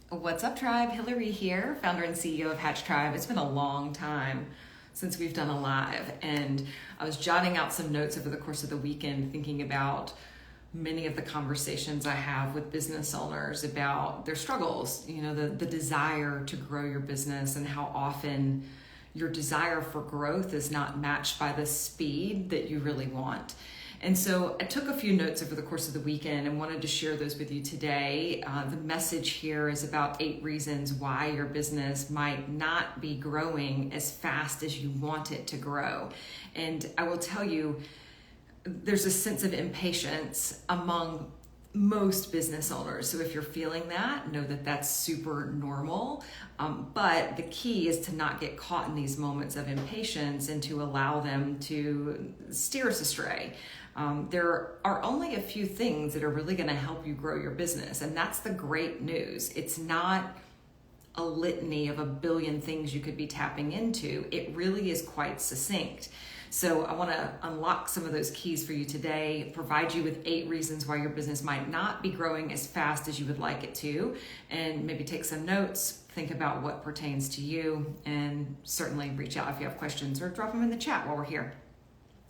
What's up, Tribe? Hillary here, founder and CEO of Hatch Tribe. It's been a long time since we've done a live, and I was jotting out some notes over the course of the weekend thinking about many of the conversations I have with business owners about their struggles, the desire to grow your business and how often your desire for growth is not matched by the speed that you really want. And so I took a few notes over the course of the weekend and wanted to share those with you today. The message here is about 8 reasons why your business might not be growing as fast as you want it to grow. And I will tell you, there's a sense of impatience among most business owners. So if you're feeling that, know that that's super normal. But the key is to not get caught in these moments of impatience and to allow them to steer us astray. There are only a few things that are really going to help you grow your business. And that's the great news. It's not a litany of a billion things you could be tapping into. It really is quite succinct. So I want to unlock some of those keys for you today, provide you with 8 reasons why your business might not be growing as fast as you would like it to, and maybe take some notes, think about what pertains to you, and certainly reach out if you have questions or drop them in the chat while we're here.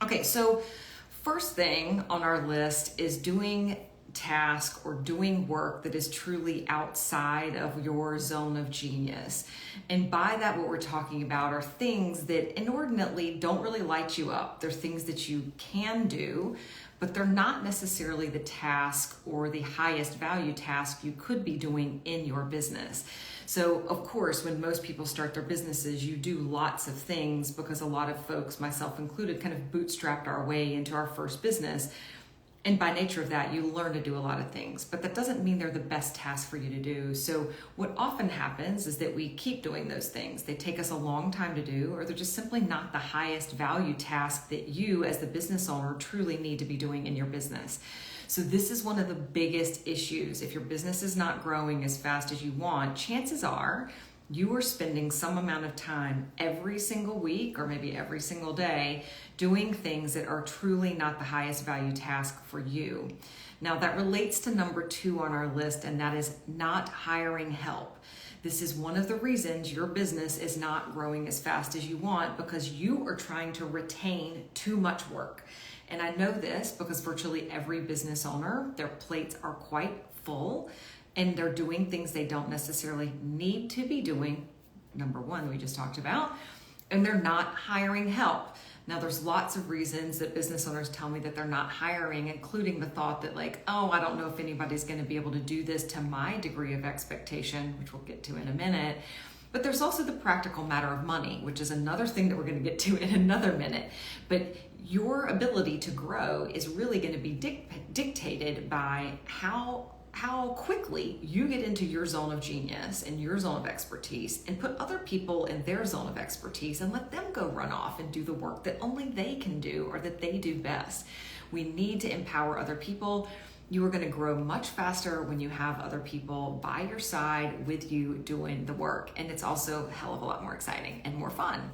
Okay, so first thing on our list is doing task or doing work that is truly outside of your zone of genius. And by that, what we're talking about are things that inordinately don't really light you up. They're things that you can do, but they're not necessarily the task or the highest value task you could be doing in your business. So of course, when most people start their businesses, you do lots of things because a lot of folks, myself included, kind of bootstrapped our way into our first business. And by nature of that, you learn to do a lot of things, but that doesn't mean they're the best task for you to do. So what often happens is that we keep doing those things. They take us a long time to do, or they're just simply not the highest value task that you as the business owner truly need to be doing in your business. So this is one of the biggest issues. If your business is not growing as fast as you want, chances are you are spending some amount of time every single week or maybe every single day doing things that are truly not the highest value task for you. Now that relates to number 2 on our list, and that is not hiring help. This is one of the reasons your business is not growing as fast as you want, because you are trying to retain too much work. And I know this because virtually every business owner, their plates are quite full, and they're doing things they don't necessarily need to be doing. Number 1, we just talked about, and they're not hiring help. Now, there's lots of reasons that business owners tell me that they're not hiring, including the thought that I don't know if anybody's going to be able to do this to my degree of expectation, which we'll get to in a minute. But there's also the practical matter of money, which is another thing that we're going to get to in another minute. But your ability to grow is really going to be dictated by how quickly you get into your zone of genius and your zone of expertise and put other people in their zone of expertise and let them go run off and do the work that only they can do or that they do best. We need to empower other people. You are going to grow much faster when you have other people by your side with you doing the work. And it's also a hell of a lot more exciting and more fun.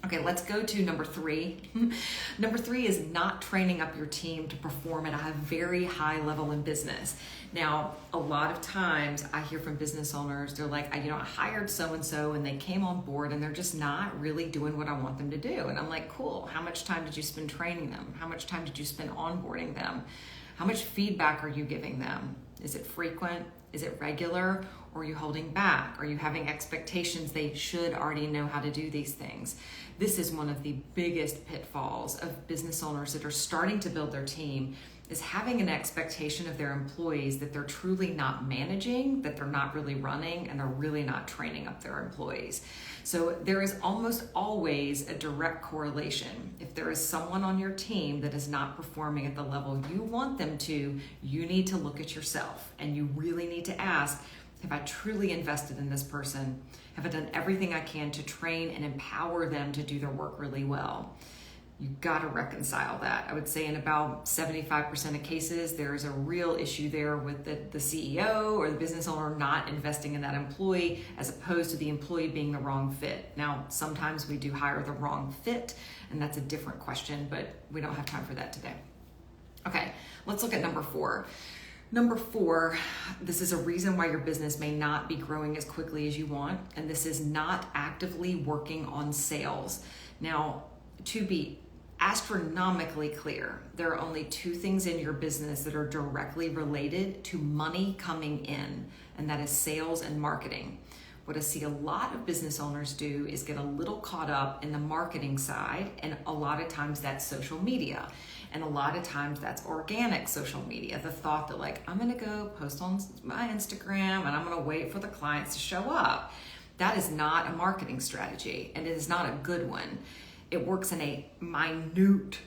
Okay, let's go to number 3. Number 3 is not training up your team to perform at a very high level in business. Now, a lot of times I hear from business owners, they're like, I hired so-and-so and they came on board and they're just not really doing what I want them to do. And I'm like, cool, how much time did you spend training them? How much time did you spend onboarding them? How much feedback are you giving them? Is it frequent? Is it regular? Or are you holding back? Are you having expectations they should already know how to do these things? This is one of the biggest pitfalls of business owners that are starting to build their team, is having an expectation of their employees that they're truly not managing, that they're not really running, and they're really not training up their employees. So there is almost always a direct correlation. If there is someone on your team that is not performing at the level you want them to, you need to look at yourself and you really need to ask, have I truly invested in this person? Have I done everything I can to train and empower them to do their work really well? You've got to reconcile that. I would say in about 75% of cases, there's a real issue there with the CEO or the business owner not investing in that employee as opposed to the employee being the wrong fit. Now, sometimes we do hire the wrong fit, and that's a different question, but we don't have time for that today. Okay, let's look at number 4. Number 4, this is a reason why your business may not be growing as quickly as you want, and this is not actively working on sales. Now, to be astronomically clear, there are only 2 things in your business that are directly related to money coming in, and that is sales and marketing. What I see a lot of business owners do is get a little caught up in the marketing side, and a lot of times that's social media. And a lot of times that's organic social media. The thought that like, I'm gonna go post on my Instagram and I'm gonna wait for the clients to show up. That is not a marketing strategy, and it is not a good one. It works in a minute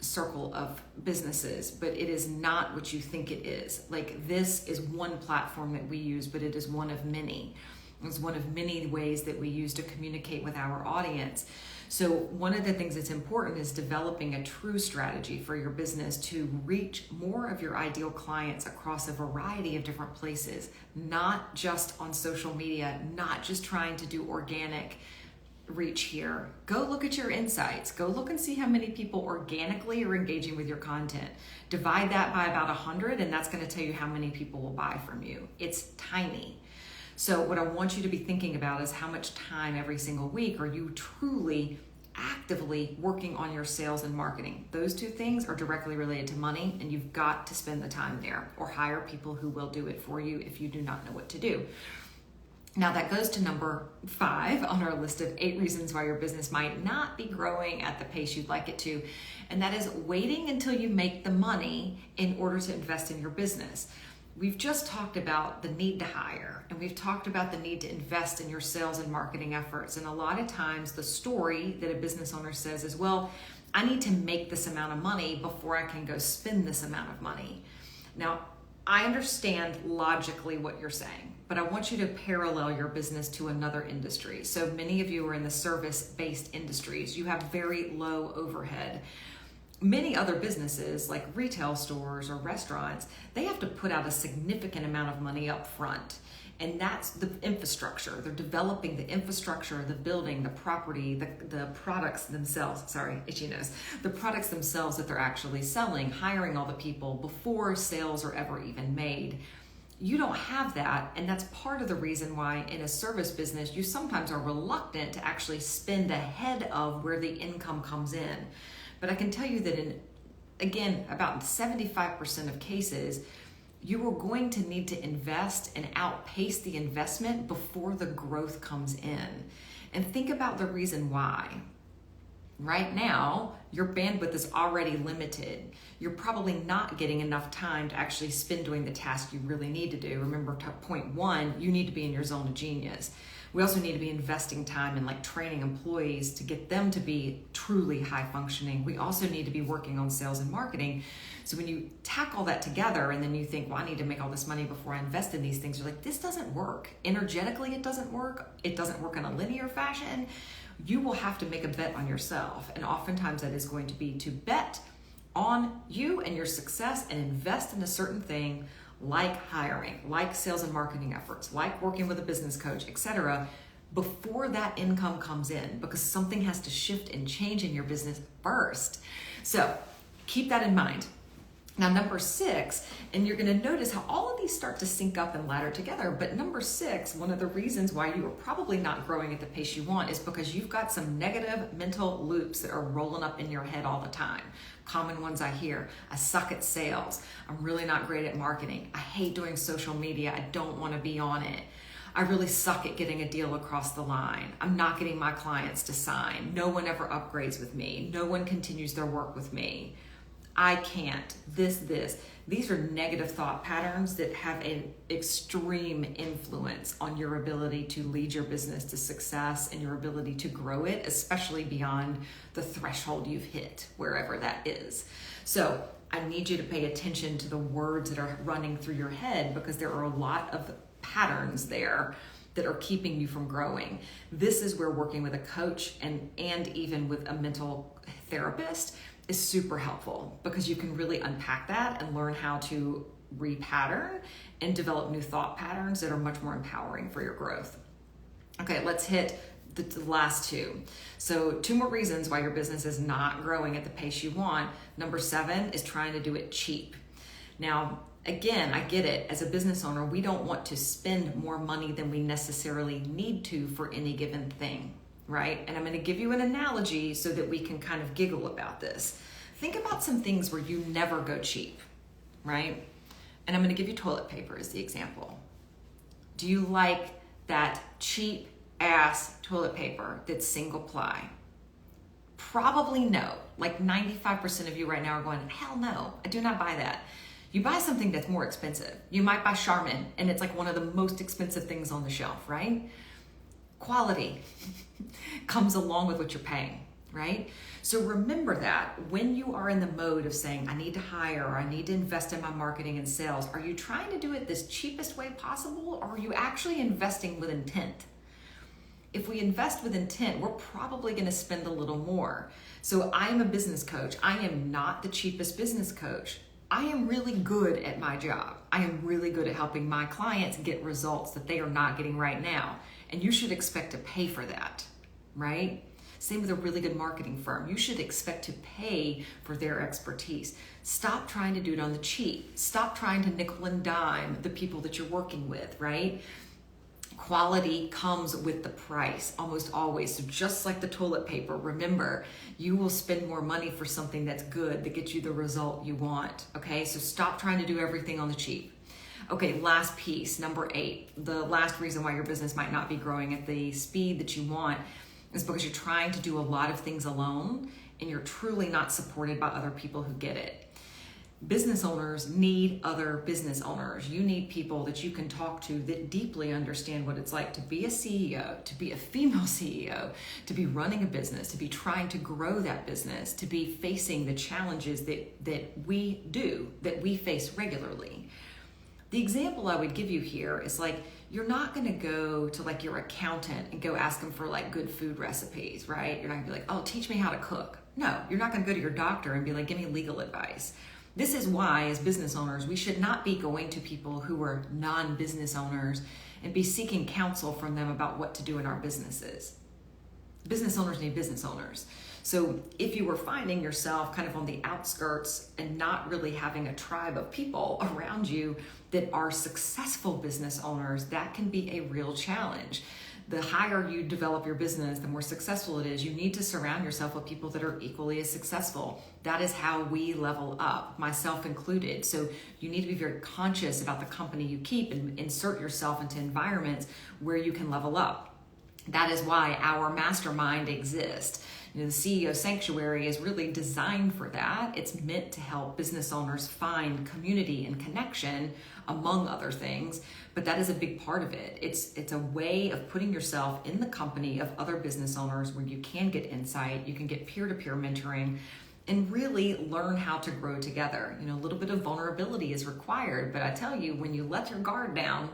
circle of businesses, but it is not what you think it is. Like, this is one platform that we use, but it is one of many. It's one of many ways that we use to communicate with our audience. So one of the things that's important is developing a true strategy for your business to reach more of your ideal clients across a variety of different places, not just on social media, not just trying to do organic reach here. Go look at your insights. Go look and see how many people organically are engaging with your content. Divide that by about 100, and that's going to tell you how many people will buy from you. It's tiny. So what I want you to be thinking about is how much time every single week are you truly actively working on your sales and marketing. Those 2 things are directly related to money, and you've got to spend the time there or hire people who will do it for you if you do not know what to do. Now that goes to number 5 on our list of 8 reasons why your business might not be growing at the pace you'd like it to, and that is waiting until you make the money in order to invest in your business. We've just talked about the need to hire, and we've talked about the need to invest in your sales and marketing efforts. And a lot of times the story that a business owner says is, well, I need to make this amount of money before I can go spend this amount of money. Now, I understand logically what you're saying, but I want you to parallel your business to another industry. So many of you are in the service-based industries. You have very low overhead. Many other businesses like retail stores or restaurants, they have to put out a significant amount of money up front. And that's the infrastructure. They're developing the infrastructure, the building, the property, the products themselves, itchy nose, the products themselves that they're actually selling, hiring all the people before sales are ever even made. You don't have that, and that's part of the reason why in a service business, you sometimes are reluctant to actually spend ahead of where the income comes in. But I can tell you that in, again, about 75% of cases, you are going to need to invest and outpace the investment before the growth comes in. And think about the reason why. Right now, your bandwidth is already limited. You're probably not getting enough time to actually spend doing the task you really need to do. Remember, point 1, you need to be in your zone of genius. We also need to be investing time in like training employees to get them to be truly high functioning. We also need to be working on sales and marketing. So when you tack all that together and then you think, well, I need to make all this money before I invest in these things, you're like, this doesn't work. Energetically, it doesn't work. It doesn't work in a linear fashion. You will have to make a bet on yourself. And oftentimes that is going to be to bet on you and your success and invest in a certain thing, like hiring, like sales and marketing efforts, like working with a business coach, etc., before that income comes in, because something has to shift and change in your business first. So keep that in mind. Now, number 6, and you're going to notice how all of these start to sync up and ladder together, but number 6, one of the reasons why you are probably not growing at the pace you want is because you've got some negative mental loops that are rolling up in your head all the time. Common ones I hear: I suck at sales. I'm really not great at marketing. I hate doing social media. I don't want to be on it. I really suck at getting a deal across the line. I'm not getting my clients to sign. No one ever upgrades with me. No one continues their work with me. I can't, this. These are negative thought patterns that have an extreme influence on your ability to lead your business to success and your ability to grow it, especially beyond the threshold you've hit, wherever that is. So I need you to pay attention to the words that are running through your head, because there are a lot of patterns there that are keeping you from growing. This is where working with a coach and even with a mental therapist is super helpful, because you can really unpack that and learn how to repattern and develop new thought patterns that are much more empowering for your growth. Okay, let's hit the last 2. So 2 more reasons why your business is not growing at the pace you want. Number 7 is trying to do it cheap. Now, Again, I get it. As a business owner, we don't want to spend more money than we necessarily need to for any given thing, right? And I'm going to give you an analogy so that we can kind of giggle about this. Think about some things where you never go cheap, right? And I'm going to give you toilet paper as the example. Do you like that cheap ass toilet paper that's single ply? Probably no. Like 95% of you right now are going, hell no, I do not buy that. You buy something that's more expensive. You might buy Charmin, and it's like one of the most expensive things on the shelf, right? Quality comes along with what you're paying, right? So remember that when you are in the mode of saying, I need to hire, or I need to invest in my marketing and sales, are you trying to do it this cheapest way possible, or are you actually investing with intent? If we invest with intent, we're probably going to spend a little more. So I am a business coach. I am not the cheapest business coach. I am really good at my job. I am really good at helping my clients get results that they are not getting right now. And you should expect to pay for that, right? Same with a really good marketing firm. You should expect to pay for their expertise. Stop trying to do it on the cheap. Stop trying to nickel and dime the people that you're working with, right? Quality comes with the price almost always. So just like the toilet paper, remember, you will spend more money for something that's good, that gets you the result you want. Okay, so stop trying to do everything on the cheap. Okay, last piece, number 8. The last reason why your business might not be growing at the speed that you want is because you're trying to do a lot of things alone and you're truly not supported by other people who get it. Business owners need other business owners. You need people that you can talk to that deeply understand what it's like to be a CEO, to be a female CEO, to be running a business, to be trying to grow that business, to be facing the challenges that we face regularly. The example I would give you here is like, you're not going to go to like your accountant and go ask them for like good food recipes, right? You're not going to be like, oh, teach me how to cook. No, you're not going to go to your doctor and be like, give me legal advice. This is why, as business owners, we should not be going to people who are non-business owners and be seeking counsel from them about what to do in our businesses. Business owners need business owners. So if you were finding yourself kind of on the outskirts and not really having a tribe of people around you that are successful business owners, that can be a real challenge. The higher you develop your business, the more successful it is. You need to surround yourself with people that are equally as successful. That is how we level up, myself included. So you need to be very conscious about the company you keep and insert yourself into environments where you can level up. That is why our mastermind exists. You know, the CEO Sanctuary is really designed for that. It's meant to help business owners find community and connection, among other things, but that is a big part of it. It's a way of putting yourself in the company of other business owners where you can get insight, you can get peer-to-peer mentoring, and really learn how to grow together. You know, a little bit of vulnerability is required, but I tell you, when you let your guard down,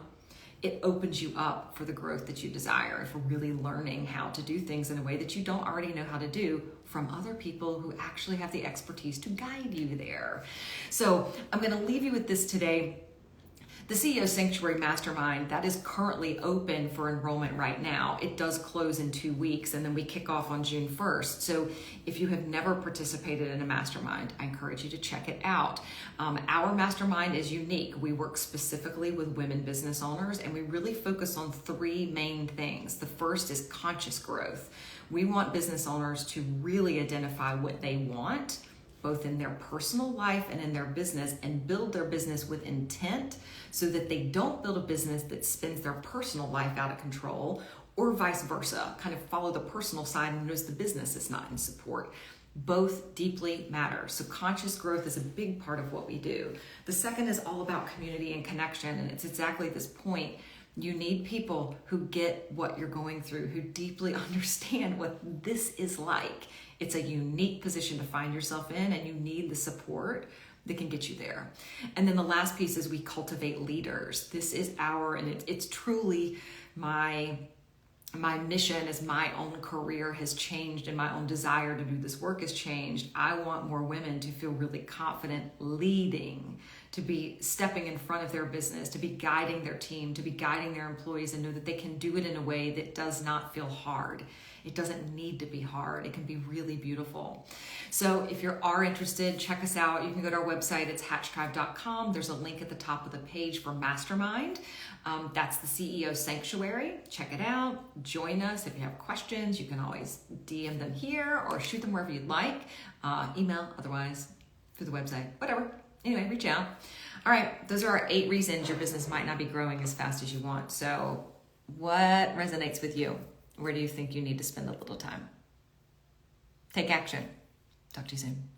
it opens you up for the growth that you desire, for really learning how to do things in a way that you don't already know how to do from other people who actually have the expertise to guide you there. So I'm going to leave you with this today. The CEO Sanctuary Mastermind, that is currently open for enrollment right now. It does close in 2 weeks, and then we kick off on June 1st. So if you have never participated in a mastermind, I encourage you to check it out. Our mastermind is unique. We work specifically with women business owners, and we really focus on 3 main things. The first is conscious growth. We want business owners to really identify what they want, both in their personal life and in their business, and build their business with intent so that they don't build a business that spins their personal life out of control, or vice versa, kind of follow the personal side and notice the business is not in support. Both deeply matter. So conscious growth is a big part of what we do. The second is all about community and connection, and it's exactly this point. You need people who get what you're going through, who deeply understand what this is like. It's a unique position to find yourself in, and you need the support that can get you there. And then the last piece is we cultivate leaders. This is it's truly my mission as my own career has changed and my own desire to do this work has changed. I want more women to feel really confident leading, to be stepping in front of their business, to be guiding their team, to be guiding their employees, and know that they can do it in a way that does not feel hard. It doesn't need to be hard. It can be really beautiful. So if you are interested, check us out. You can go to our website. It's hatchtribe.com. There's a link at the top of the page for Mastermind. That's the CEO Sanctuary. Check it out. Join us. If you have questions, you can always DM them here or shoot them wherever you'd like. Email, otherwise, through the website, whatever. Anyway, reach out. All right, those are our 8 reasons your business might not be growing as fast as you want. So what resonates with you? Where do you think you need to spend a little time? Take action. Talk to you soon.